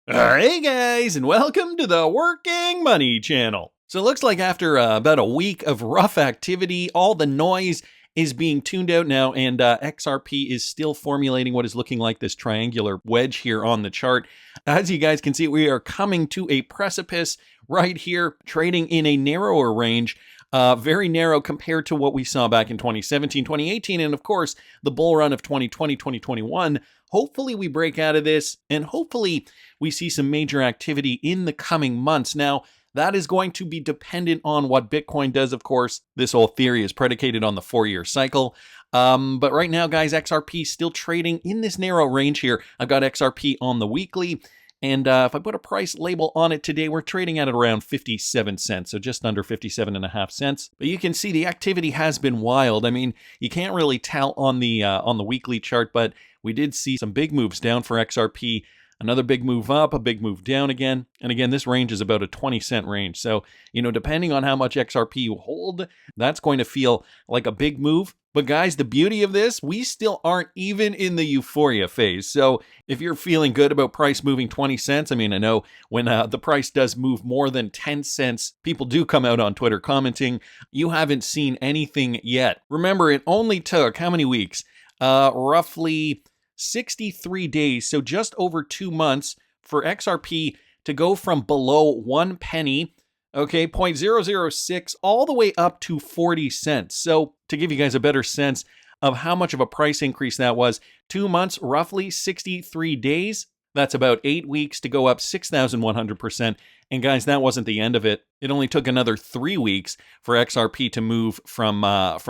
Hey guys, and welcome to the Working Money channel. So it looks like after about a week of rough activity, all the noise is being tuned out now, and XRP is still formulating what is looking like this triangular wedge here on the chart. As you guys can see, we are coming to a precipice right here, trading in a narrower range. Very narrow compared to what we saw back in 2017, 2018, and of course, the bull run of 2020, 2021. Hopefully we break out of this, and hopefully we see some major activity in the coming months. Now, that is going to be dependent on what Bitcoin does, of course. This whole theory is predicated on the 4-year cycle. But right now, guys, XRP still trading in this narrow range here. I've got XRP on the weekly. And if I put a price label on it today, we're trading at around 57 cents, so just under 57.5 cents. But you can see the activity has been wild. I mean, you can't really tell on the weekly chart, but we did see some big moves down for XRP. Another big move up, a big move down again. And again, this range is about a 20-cent range. So, depending on how much XRP you hold, that's going to feel like a big move. But guys, the beauty of this, we still aren't even in the euphoria phase. So if you're feeling good about price moving 20 cents, I mean, I know when the price does move more than 10 cents, people do come out on Twitter commenting, you haven't seen anything yet. Remember, it only took how many weeks? Roughly 63 days, so just over 2 months for XRP to go from below 1 penny, okay, 0.006, all the way up to 40 cents. So to give you guys a better sense of how much of a price increase that was, 2 months, roughly 63 days, that's about 8 weeks to go up 6,100%. And guys, that wasn't the end of it. It only took another 3 weeks for XRP to move from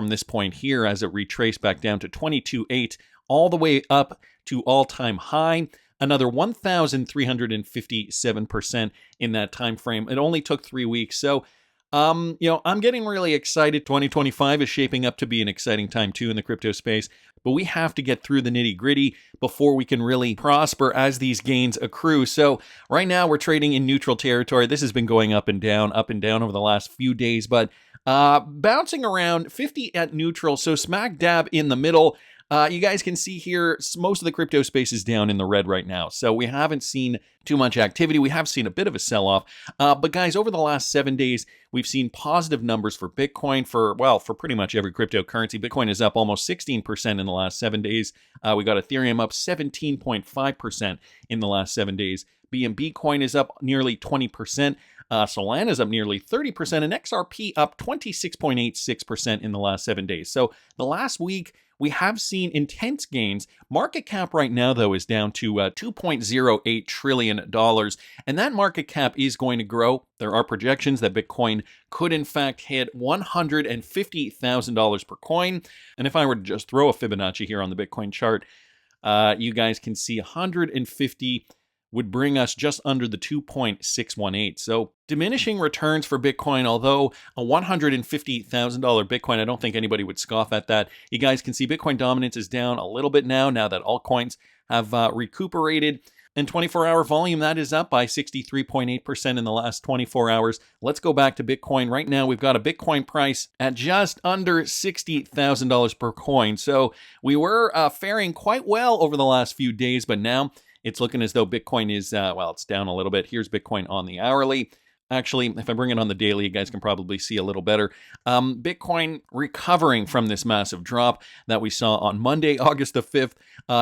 this point here as it retraced back down to 22.8, all the way up to all-time high, another 1,357% in that time frame. It only took 3 weeks. So, I'm getting really excited. 2025 is shaping up to be an exciting time too in the crypto space, but we have to get through the nitty-gritty before we can really prosper as these gains accrue. So right now we're trading in neutral territory. This has been going up and down over the last few days, but bouncing around 50 at neutral, so smack dab in the middle. You guys can see here, most of the crypto space is down in the red right now. So we haven't seen too much activity. We have seen a bit of a sell-off. But guys, over the last 7 days, we've seen positive numbers for Bitcoin for pretty much every cryptocurrency. Bitcoin is up almost 16% in the last 7 days. We got Ethereum up 17.5% in the last 7 days. BNB coin is up nearly 20%. Solana is up nearly 30%, and XRP up 26.86% in the last 7 days. So the last week, we have seen intense gains. Market cap right now, though, is down to $2.08 trillion, and that market cap is going to grow. There are projections that Bitcoin could, in fact, hit $150,000 per coin. And if I were to just throw a Fibonacci here on the Bitcoin chart, you guys can see 150 would bring us just under the 2.618. So diminishing returns for Bitcoin, although a $150,000 Bitcoin, I don't think anybody would scoff at that. You guys can see Bitcoin dominance is down a little bit now that altcoins have recuperated. And 24-hour volume, that is up by 63.8% in the last 24 hours. Let's go back to Bitcoin. Right now, we've got a Bitcoin price at just under $60,000 per coin. So we were faring quite well over the last few days, but now it's looking as though Bitcoin is, it's down a little bit. Here's Bitcoin on the hourly. Actually, if I bring it on the daily, you guys can probably see a little better. Bitcoin recovering from this massive drop that we saw on Monday, August the 5th,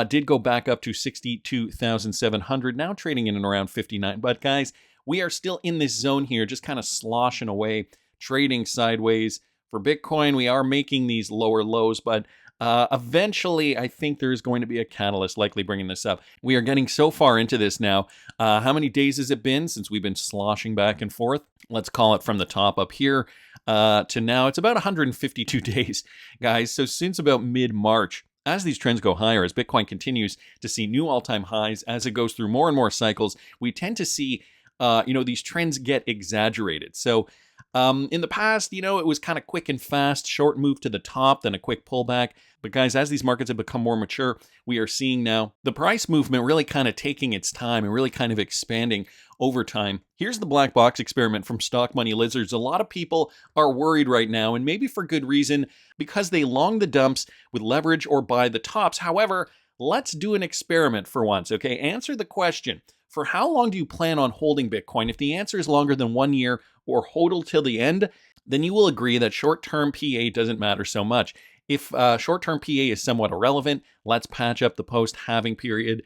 did go back up to 62,700, now trading in and around 59. But guys, we are still in this zone here, just kind of sloshing away, trading sideways. For Bitcoin, we are making these lower lows, but eventually, I think there's going to be a catalyst likely bringing this up. We are getting so far into this now. How many days has it been since we've been sloshing back and forth? Let's call it from the top up here to now. It's about 152 days, guys. So since about mid-March, as these trends go higher, as Bitcoin continues to see new all-time highs, as it goes through more and more cycles, we tend to see, these trends get exaggerated. So in the past, it was kind of quick and fast, short move to the top, then a quick pullback. But guys, as these markets have become more mature, we are seeing now the price movement really kind of taking its time and really kind of expanding over time. Here's the black box experiment from Stock Money Lizards. A lot of people are worried right now, and maybe for good reason, because they long the dumps with leverage or buy the tops. However, let's do an experiment for once, okay? Answer the question. For how long do you plan on holding Bitcoin? If the answer is longer than 1 year or hodl till the end, then you will agree that short-term PA doesn't matter so much. If short-term PA is somewhat irrelevant, let's patch up the post-halving period.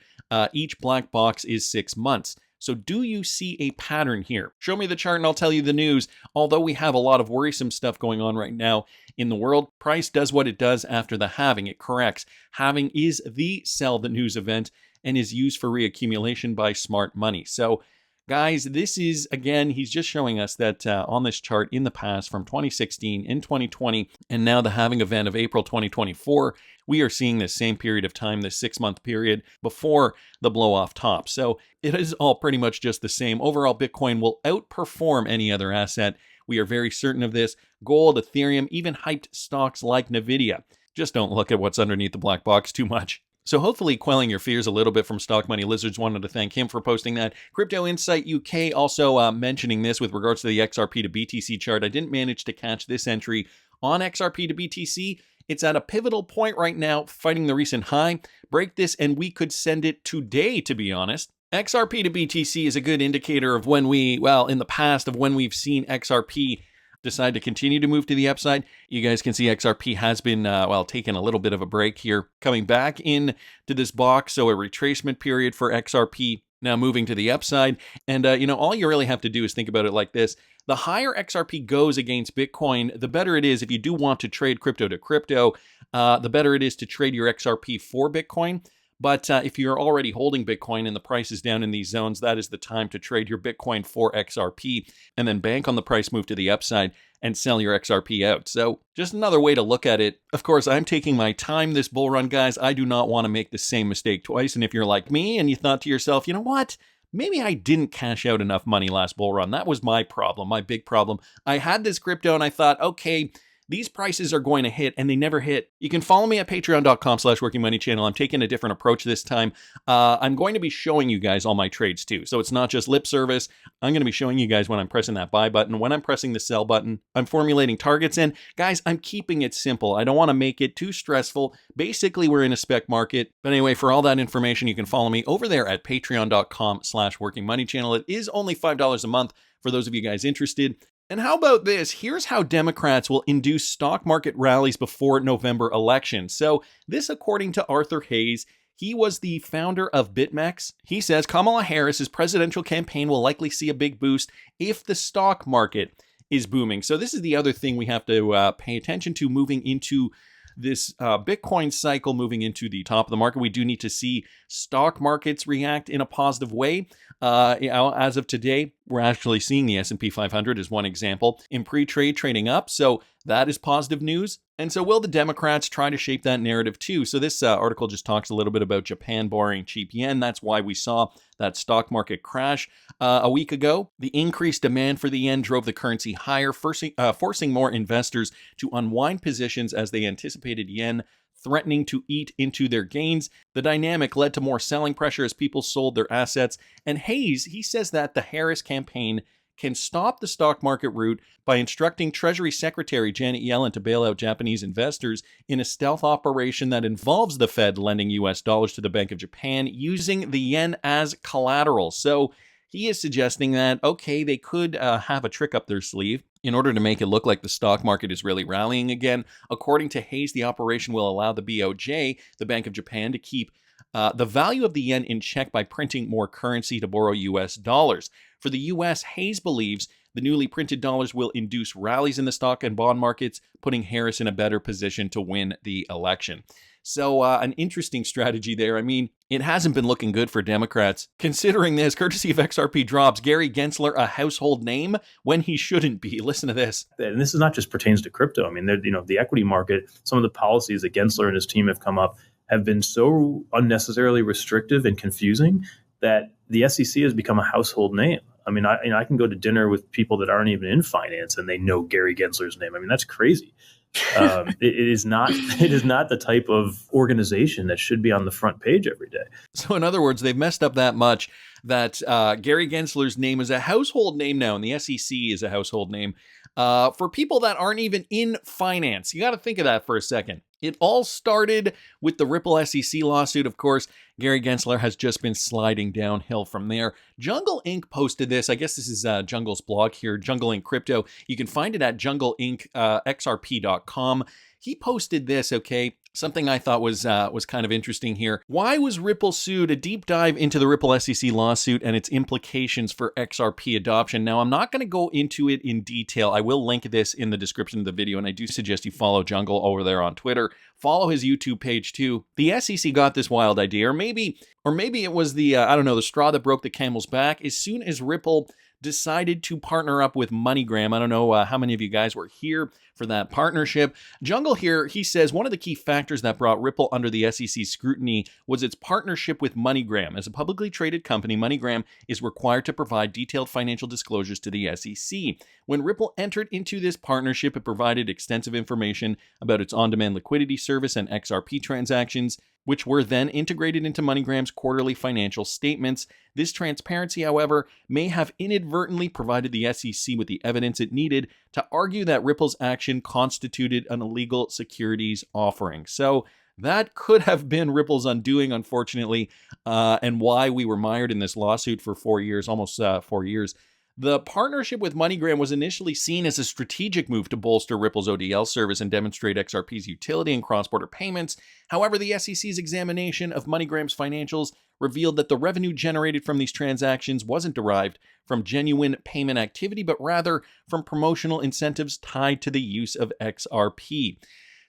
Each black box is 6 months. So do you see a pattern here? Show me the chart and I'll tell you the news. Although we have a lot of worrisome stuff going on right now in the world, price does what it does after the halving. It corrects. Halving is the sell the news event and is used for reaccumulation by smart money. So guys, this is, again, he's just showing us that on this chart in the past from 2016 and 2020, and now the halving event of April 2024, we are seeing this same period of time, this 6-month period before the blow off top. So it is all pretty much just the same. Overall, Bitcoin will outperform any other asset. We are very certain of this. Gold, Ethereum, even hyped stocks like Nvidia. Just don't look at what's underneath the black box too much. So hopefully quelling your fears a little bit from Stock Money Lizards. Wanted to thank him for posting that. Crypto Insight UK also mentioning this with regards to the XRP to BTC chart. I didn't manage to catch this entry on XRP to BTC. It's at a pivotal point right now, fighting the recent high. Break this and we could send it today, to be honest. XRP to BTC is a good indicator of when in the past, of when we've seen XRP decide to continue to move to the upside. You guys can see XRP has been, taking a little bit of a break here, coming back in to this box. So a retracement period for XRP, now moving to the upside. And, all you really have to do is think about it like this. The higher XRP goes against Bitcoin, the better it is if you do want to trade crypto to crypto, the better it is to trade your XRP for Bitcoin. But if you're already holding Bitcoin and the price is down in these zones, that is the time to trade your Bitcoin for XRP and then bank on the price move to the upside and sell your XRP out. So just another way to look at it. Of course, I'm taking my time this bull run, guys. I do not want to make the same mistake twice. And if you're like me and you thought to yourself, you know what? Maybe I didn't cash out enough money last bull run. That was my problem, my big problem. I had this crypto and I thought, okay, these prices are going to hit, and they never hit. You can follow me at patreon.com/workingmoneychannel. I'm taking a different approach this time. I'm going to be showing you guys all my trades too. So it's not just lip service. I'm going to be showing you guys when I'm pressing that buy button, when I'm pressing the sell button. I'm formulating targets in. Guys, I'm keeping it simple. I don't want to make it too stressful. Basically, we're in a spec market. But anyway, for all that information, you can follow me over there at patreon.com/workingmoneychannel. It is only $5 a month for those of you guys interested. And how about this? Here's how Democrats will induce stock market rallies before November election. So this, according to Arthur Hayes, he was the founder of BitMEX. He says Kamala Harris's presidential campaign will likely see a big boost if the stock market is booming. So this is the other thing we have to pay attention to moving into this Bitcoin cycle, moving into the top of the market. We do need to see stock markets react in a positive way. As of today, we're actually seeing the S&P 500 as one example in pre-trade trading up. So that is positive news. And so will the Democrats try to shape that narrative too? So this article just talks a little bit about Japan borrowing cheap yen. That's why we saw that stock market crash a week ago. The increased demand for the yen drove the currency higher, forcing more investors to unwind positions as they anticipated yen threatening to eat into their gains. The dynamic led to more selling pressure as people sold their assets. And Hayes, he says that the Harris campaign can stop the stock market rout by instructing Treasury Secretary Janet Yellen to bail out Japanese investors in a stealth operation that involves the Fed lending US dollars to the Bank of Japan using the yen as collateral. So he is suggesting that, okay, they could have a trick up their sleeve in order to make it look like the stock market is really rallying again. According to Hayes, the operation will allow the BOJ, the Bank of Japan, to keep the value of the yen in check by printing more currency to borrow US dollars. For the US, Hayes believes the newly printed dollars will induce rallies in the stock and bond markets, putting Harris in a better position to win the election. So an interesting strategy there. I mean, it hasn't been looking good for Democrats. Considering this, courtesy of XRP drops, Gary Gensler a household name when he shouldn't be. Listen to this. And this is not just pertains to crypto. I mean, the equity market, some of the policies that Gensler and his team have come up have been so unnecessarily restrictive and confusing that the SEC has become a household name. I mean, I can go to dinner with people that aren't even in finance and they know Gary Gensler's name. I mean, that's crazy. It is not the type of organization that should be on the front page every day. So in other words, they've messed up that much that Gary Gensler's name is a household name now, and the SEC is a household name for people that aren't even in finance. You got to think of that for a second. It all started with the Ripple SEC lawsuit, of course. Gary Gensler has just been sliding downhill from there. Jungle Inc. posted this. I guess this is Jungle's blog here, Jungle Inc. Crypto. You can find it at jungleinc.xrp.com. He posted this, okay? Something I thought was kind of interesting here. Why was Ripple sued? A deep dive into the Ripple SEC lawsuit and its implications for XRP adoption. Now, I'm not going to go into it in detail. I will link this in the description of the video, and I do suggest you follow Jungle over there on Twitter. Follow his YouTube page too. The SEC got this wild idea, or maybe it was the the straw that broke the camel's back. As soon as Ripple decided to partner up with MoneyGram. I don't know how many of you guys were here for that partnership. Jungle here, he says one of the key factors that brought Ripple under the SEC's scrutiny was its partnership with MoneyGram. As a publicly traded company, MoneyGram is required to provide detailed financial disclosures to the SEC. When Ripple entered into this partnership, it provided extensive information about its on-demand liquidity service and XRP transactions, which were then integrated into MoneyGram's quarterly financial statements. This transparency, however, may have inadvertently provided the SEC with the evidence it needed to argue that Ripple's action constituted an illegal securities offering. So that could have been Ripple's undoing, unfortunately, and why we were mired in this lawsuit for 4 years, almost 4 years. The partnership with MoneyGram was initially seen as a strategic move to bolster Ripple's ODL service and demonstrate XRP's utility in cross-border payments. However, the SEC's examination of MoneyGram's financials revealed that the revenue generated from these transactions wasn't derived from genuine payment activity, but rather from promotional incentives tied to the use of XRP.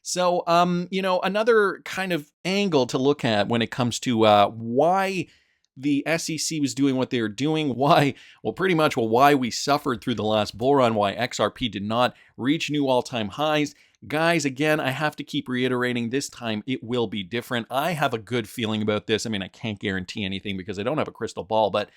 So, another kind of angle to look at when it comes to why the SEC was doing what they were doing, why we suffered through the last bull run, why XRP did not reach new all-time highs. Guys, again, I have to keep reiterating, this time it will be different. I have a good feeling about this. I mean, I can't guarantee anything because I don't have a crystal ball, but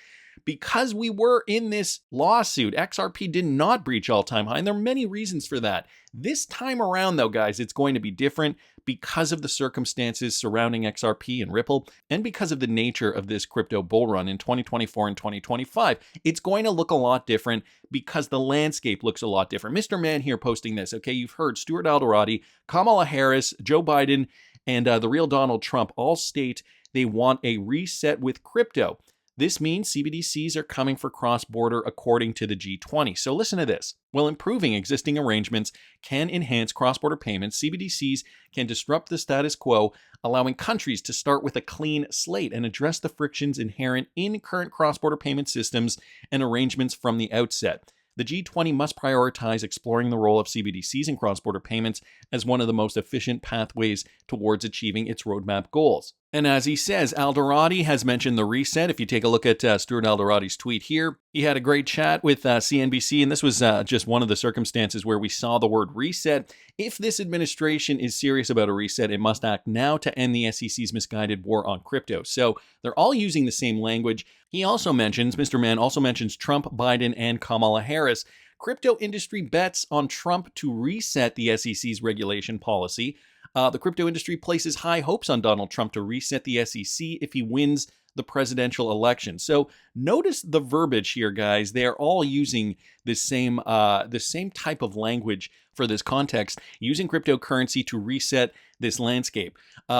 because we were in this lawsuit, XRP did not breach all-time high, and there are many reasons for that. This time around, though, guys, it's going to be different because of the circumstances surrounding XRP and Ripple, and because of the nature of this crypto bull run in 2024 and 2025. It's going to look a lot different because the landscape looks a lot different. Mr. Man here posting this, okay, you've heard Stuart Alderati, Kamala Harris, Joe Biden, and the real Donald Trump all state they want a reset with crypto. This means CBDCs are coming for cross-border according to the G20. So listen to this. While improving existing arrangements can enhance cross-border payments, CBDCs can disrupt the status quo, allowing countries to start with a clean slate and address the frictions inherent in current cross-border payment systems and arrangements from the outset. The G20 must prioritize exploring the role of CBDCs in cross-border payments as one of the most efficient pathways towards achieving its roadmap goals. And as he says, Alderati has mentioned the reset. If you take a look at Stuart Alderati's tweet here, he had a great chat with CNBC, and this was just one of the circumstances where we saw the word reset. If this administration is serious about a reset, it must act now to end the SEC's misguided war on crypto. So they're all using the same language. He also mentions, Mr. Mann also mentions Trump, Biden, and Kamala Harris. Crypto industry bets on Trump to reset the SEC's regulation policy. The crypto industry places high hopes on Donald Trump to reset the SEC if he wins the presidential election. So notice the verbiage here, guys. They are all using the same type of language for this context, using cryptocurrency to reset this landscape.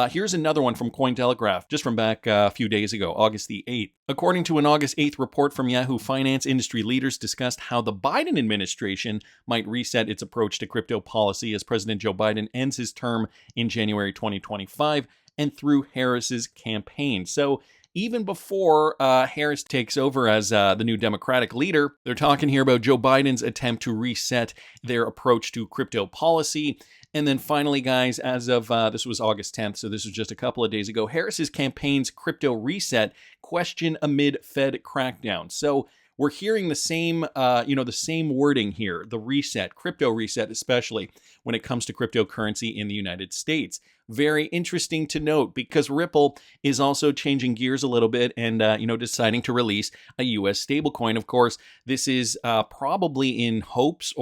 Here's another one from Cointelegraph, just from back a few days ago, August the 8th. According to an August 8th report from Yahoo Finance, industry leaders discussed how the Biden administration might reset its approach to crypto policy as President Joe Biden ends his term in January 2025 and through Harris's campaign. So even before Harris takes over as the new Democratic leader, they're talking here about Joe Biden's attempt to reset their approach to crypto policy. And then finally, guys, as of this was August 10th, so this was just a couple of days ago, Harris's campaign's crypto reset question amid Fed crackdown. So we're hearing the same, the same wording here, the reset, crypto reset, especially when it comes to cryptocurrency in the United States. Very interesting to note because Ripple is also changing gears a little bit and, deciding to release a US stablecoin. Of course, this is probably in hopes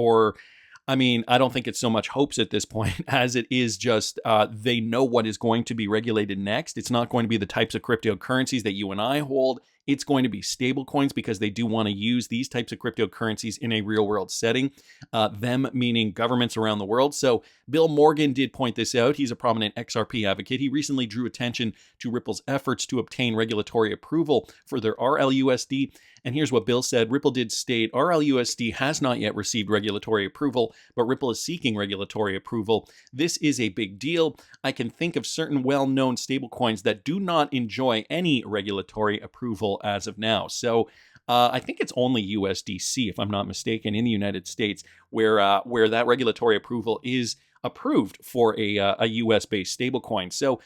I don't think it's so much hopes at this point as it is just they know what is going to be regulated next. It's not going to be the types of cryptocurrencies that you and I hold. it's going to be stable coins because they do want to use these types of cryptocurrencies in a real world setting, them meaning governments around the world. So Bill Morgan did point this out. He's a prominent XRP advocate. He recently drew attention to Ripple's efforts to obtain regulatory approval for their RLUSD. And here's what Bill said. Ripple did state RLUSD has not yet received regulatory approval, but Ripple is seeking regulatory approval. This is a big deal. I can think of certain well-known stablecoins that do not enjoy any regulatory approval as of now. So I think it's only USDC, if I'm not mistaken, in the United States, where that regulatory approval is approved for a US-based stablecoin. So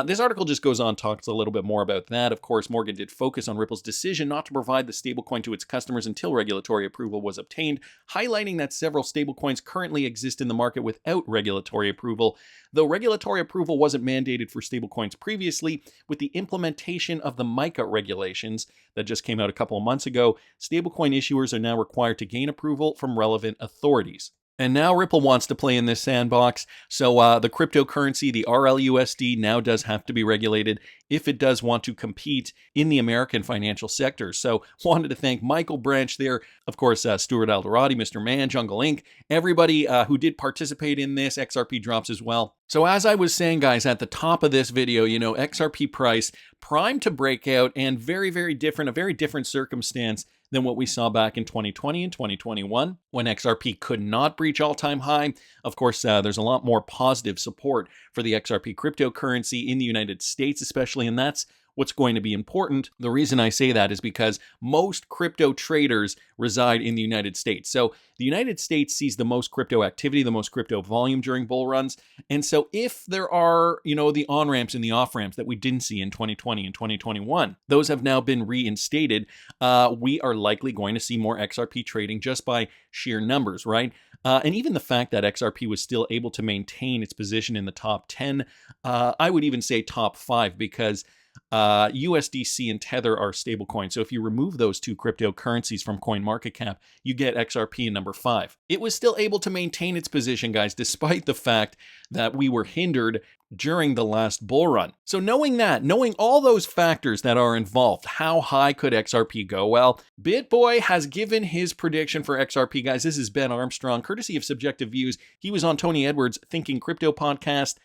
this article just goes on, talks a little bit more about that. Of course, Morgan did focus on Ripple's decision not to provide the stablecoin to its customers until regulatory approval was obtained, highlighting that several stablecoins currently exist in the market without regulatory approval. Though regulatory approval wasn't mandated for stablecoins previously, with the implementation of the MiCA regulations that just came out a couple of months ago, stablecoin issuers are now required to gain approval from relevant authorities. And now Ripple wants to play in this sandbox, so the cryptocurrency, the RLUSD, now does have to be regulated if it does want to compete in the American financial sector. So wanted to thank Michael Branch there, of course, Stuart Alderati, Mr. Man, Jungle Inc., everybody who did participate in this. XRP drops as well. So as I was saying, guys, at the top of this video, XRP price primed to break out, and very, very different, a very different circumstance than what we saw back in 2020 and 2021 when XRP could not breach all-time high. Of course, there's a lot more positive support for the XRP cryptocurrency in the United States, especially, and that's what's going to be important. The reason I say that is because most crypto traders reside in the United States. So the United States sees the most crypto activity, the most crypto volume during bull runs. And so if there are, the on-ramps and the off-ramps that we didn't see in 2020 and 2021, those have now been reinstated. We are likely going to see more XRP trading just by sheer numbers, right? And even the fact that XRP was still able to maintain its position in the top 10, I would even say top 5, because USDC and Tether are stablecoins. So if you remove those two cryptocurrencies from CoinMarketCap, you get XRP in number 5. It was still able to maintain its position, guys, despite the fact that we were hindered during the last bull run. So knowing all those factors that are involved, how high could XRP go? Well, BitBoy has given his prediction for XRP, guys. This is Ben Armstrong, courtesy of Subjective Views. He was on Tony Edwards' Thinking Crypto podcast,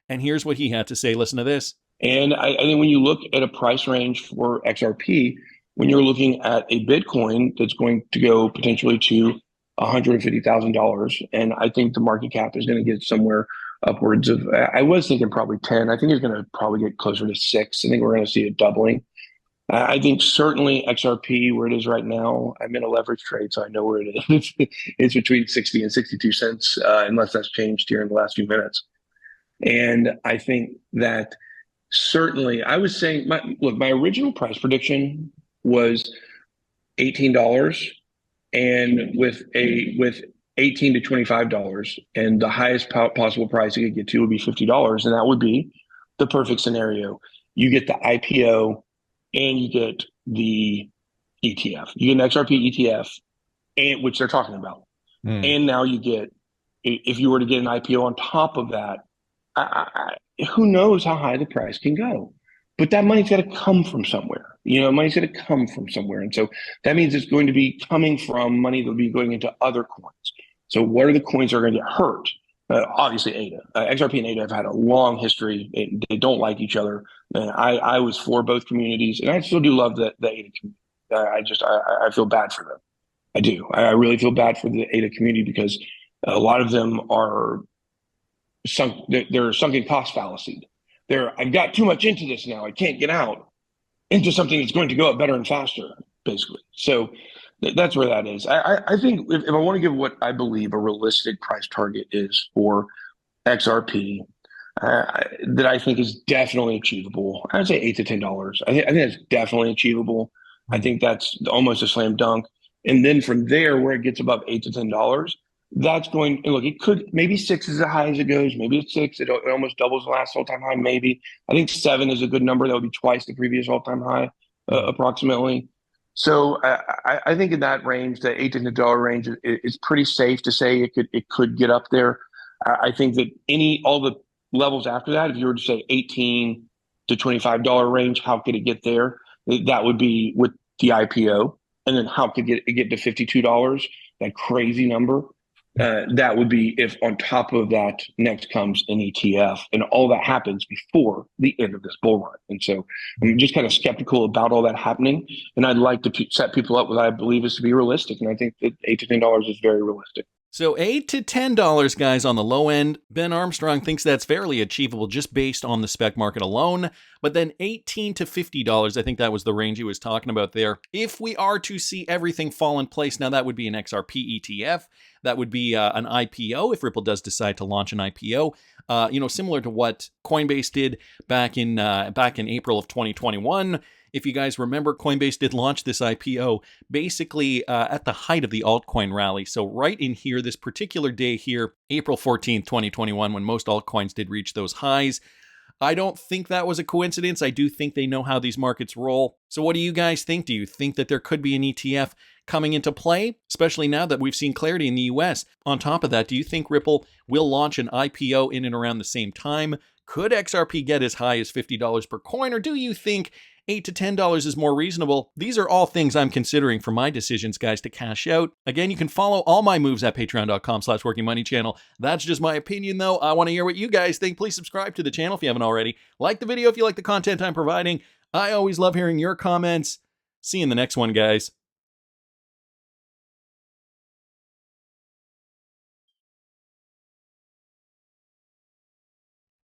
and here's what he had to say. Listen to this. And I think when you look at a price range for XRP, when you're looking at a Bitcoin that's going to go potentially to $150,000, and I think the market cap is going to get somewhere upwards of, I was thinking probably 10. I think it's going to probably get closer to 6. I think we're going to see it doubling. I think certainly XRP, where it is right now, I'm in a leverage trade, so I know where it is. It's between 60 and 62 cents, unless that's changed here in the last few minutes. And I think that certainly, I was saying, my original price prediction was $18, and with $18 to $25, and the highest possible price you could get to would be $50, and that would be the perfect scenario. You get the IPO, and you get the ETF. You get an XRP ETF, and which they're talking about, and now you get, if you were to get an IPO on top of that, who knows how high the price can go, but that money's got to come from somewhere. Money's got to come from somewhere. And so that means it's going to be coming from money that will be going into other coins. So what are the coins that are going to get hurt? Obviously ADA, XRP and ADA have had a long history. They don't like each other. And I was for both communities, and I still do love the ADA community. I feel bad for them. I do. I really feel bad for the ADA community, because a lot of them are they're sunken cost fallacy. I've got too much into this now, I can't get out, into something that's going to go up better and faster, basically. So that's where that is. I think if I want to give what I believe a realistic price target is for XRP, that I think is definitely achievable, I'd say $8 to $10. I think that's definitely achievable. I think that's almost a slam dunk. And then from there, where it gets above $8 to $10, that's going, look, it could, maybe 6 is as high as it goes. Maybe it's 6. It almost doubles the last all-time high, maybe. I think 7 is a good number. That would be twice the previous all-time high, approximately. So I think in that range, the $8 to $10 range, is pretty safe to say it could get up there. I think that all the levels after that, if you were to say $18 to $25 range, how could it get there? That would be with the IPO. And then how could it get to $52, that crazy number? That would be if on top of that next comes an ETF, and all that happens before the end of this bull run. And so I'm just kind of skeptical about all that happening. And I'd like to set people up with what I believe is to be realistic. And I think that $8 to $10 is very realistic. So $8 to $10, guys, on the low end. Ben Armstrong thinks that's fairly achievable just based on the spec market alone. But then $18 to $50, I think that was the range he was talking about there. If we are to see everything fall in place, now that would be an XRP ETF. That would be an IPO if Ripple does decide to launch an IPO. Similar to what Coinbase did back in April of 2021. If you guys remember, Coinbase did launch this IPO basically at the height of the altcoin rally. So right in here, this particular day here, April 14th, 2021, when most altcoins did reach those highs. I don't think that was a coincidence. I do think they know how these markets roll. So what do you guys think? Do you think that there could be an ETF coming into play, especially now that we've seen clarity in the US? On top of that, do you think Ripple will launch an IPO in and around the same time? Could XRP get as high as $50 per coin, or do you think $8 to $10 is more reasonable? These are all things I'm considering for my decisions, guys, to cash out. Again, you can follow all my moves at patreon.com/workingmoneychannel. That's just my opinion, though. I want to hear what you guys think. Please subscribe to the channel if you haven't already. Like the video if you like the content I'm providing. I always love hearing your comments. See you in the next one, guys.